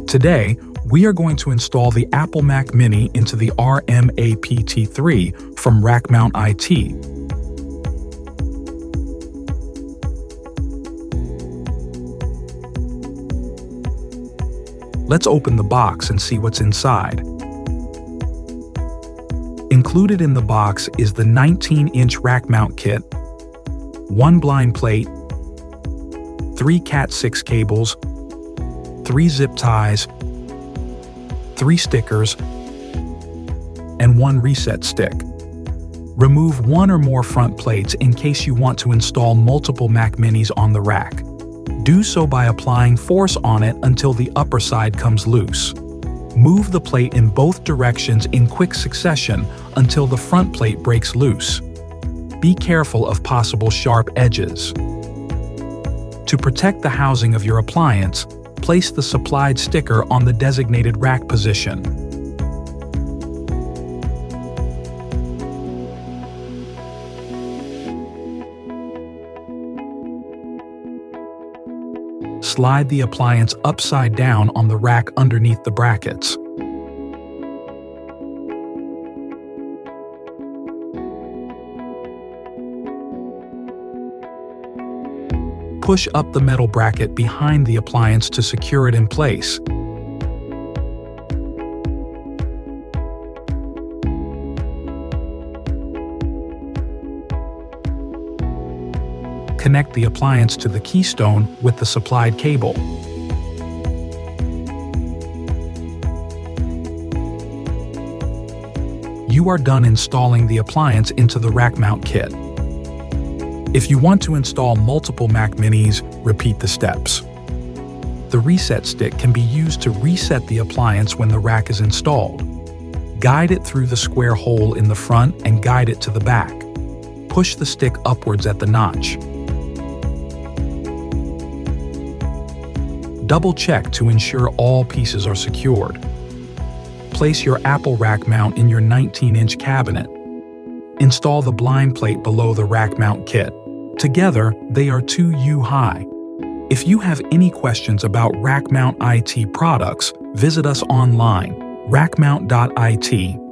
Today, we are going to install the Apple Mac Mini into the RM-AP-T3 from Rackmount.IT. Let's open the box and see what's inside. Included in the box is the 19-inch rack mount kit, 1 blind plate, 3 Cat6 cables, 3 zip ties, 3 stickers, and 1 reset stick. Remove 1 or more front plates in case you want to install multiple Mac Minis on the rack. Do so by applying force on it until the upper side comes loose. Move the plate in both directions in quick succession until the front plate breaks loose. Be careful of possible sharp edges. To protect the housing of your appliance, place the supplied sticker on the designated rack position. Slide the appliance upside down on the rack underneath the brackets. Push up the metal bracket behind the appliance to secure it in place. Connect the appliance to the keystone with the supplied cable. You are done installing the appliance into the rack mount kit. If you want to install multiple Mac Minis, repeat the steps. The reset stick can be used to reset the appliance when the rack is installed. Guide it through the square hole in the front and guide it to the back. Push the stick upwards at the notch. Double-check to ensure all pieces are secured. Place your Apple rack mount in your 19-inch cabinet. Install the blind plate below the rack mount kit. Together, they are 2U high. If you have any questions about Rackmount.IT products, visit us online, Rackmount.IT